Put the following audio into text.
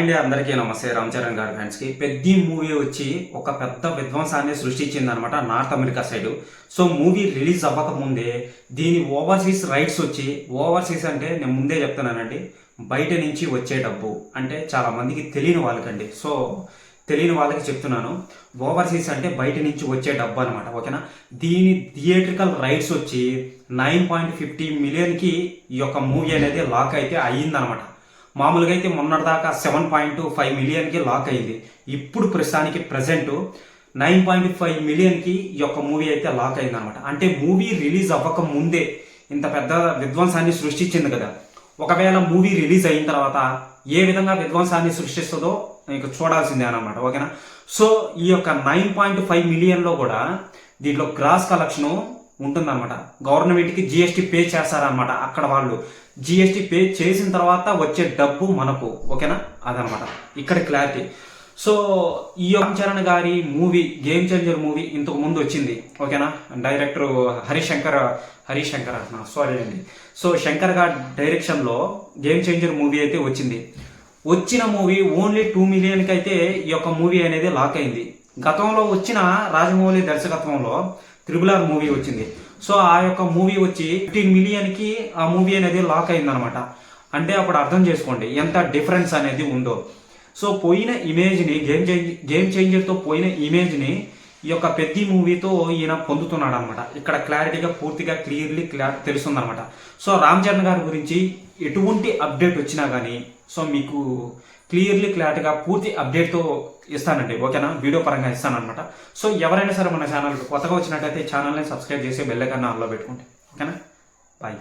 అండి, అందరికీ నమస్తే. రామ్ చరణ్ గారి ఫ్యాన్స్కి పెద్ద మూవీ వచ్చి ఒక పెద్ద విధ్వంసాన్ని సృష్టించింది అనమాట north America side. So movie release అవ్వక ముందే దీని ఓవర్సీస్ రైట్స్ వచ్చి, ఓవర్సీస్ అంటే నేను ముందే చెప్తున్నానండి, బయట నుంచి వచ్చే డబ్బు అంటే చాలా మందికి తెలియని వాళ్ళకండి. సో తెలియని వాళ్ళకి చెప్తున్నాను, ఓవర్సీస్ అంటే బయట నుంచి వచ్చే డబ్బు అనమాట. ఓకేనా. దీని థియేట్రికల్ రైట్స్ వచ్చి 9.50 మిలియన్కి ఈ యొక్క మూవీ అనేది లాక్ అయితే అయ్యిందనమాట. మామూలుగా అయితే మొన్నటిదాకా 7.5 మిలియన్కి లాక్ అయింది. ఇప్పుడు ప్రస్తుతానికి ప్రజెంట్ 9.5 మిలియన్కి ఈ యొక్క మూవీ అయితే లాక్ అయింది అనమాట. అంటే మూవీ రిలీజ్ అవ్వక ముందే ఇంత పెద్ద విధ్వంసాన్ని సృష్టించింది కదా. ఒకవేళ మూవీ రిలీజ్ అయిన తర్వాత ఏ విధంగా విధ్వంసాన్ని సృష్టిస్తుందో ఇక చూడాల్సిందే అనమాట. ఓకేనా. సో ఈ యొక్క 9.5 మిలియన్లో కూడా దీంట్లో గ్రాస్ కలెక్షన్ ఉంటుందన్నమాట. గవర్నమెంట్కి జిఎస్టీ పే చేస్తారనమాట. అక్కడ వాళ్ళు జిఎస్టీ పే చేసిన తర్వాత వచ్చే డబ్బు మనకు. ఓకేనా. అదనమాట ఇక్కడ క్లారిటీ. సో ఈ రామ్ చరణ్ గారి మూవీ గేమ్ చేంజర్ మూవీ ఇంతకు ముందు వచ్చింది. ఓకేనా. డైరెక్టర్ హరీష్ శంకర్ సారీ అండి. సో శంకర్ గారి డైరెక్షన్లో గేమ్ చేంజర్ మూవీ అయితే వచ్చింది. వచ్చిన మూవీ ఓన్లీ 2 మిలియన్కి అయితే ఈ యొక్క మూవీ అనేది లాక్ అయింది. గతంలో వచ్చిన రాజమౌళి దర్శకత్వంలో RRR మూవీ వచ్చింది. సో ఆ యొక్క మూవీ వచ్చి 15 మిలియన్కి ఆ మూవీ అనేది లాక్ అయిందనమాట. అంటే అప్పుడు అర్థం చేసుకోండి ఎంత డిఫరెన్స్ అనేది ఉందో. సో పోయిన ఇమేజ్ని గేమ్ చేంజర్తో పోయిన ఇమేజ్ని ఈ యొక్క పెద్ద మూవీతో ఈయన పొందుతున్నాడు అనమాట. ఇక్కడ క్లారిటీగా పూర్తిగా క్లియర్లీ తెలుస్తుంది అనమాట. సో రామ్ చరణ్ గారి గురించి ఎటువంటి అప్డేట్ వచ్చినా కానీ సో మీకు క్లియర్లీ క్లారిటీగా పూర్తి అప్డేట్తో ఇస్తానండి. ఓకేనా. వీడియో పరంగా ఇస్తానమాట. సో ఎవరైనా సరే మన ఛానల్ కొత్తగా వచ్చినట్టయితే ఛానల్ని సబ్స్క్రైబ్ చేసి బెల్ ఐకాన్ ఆన్లో పెట్టుకోండి. ఓకేనా. బాయ్.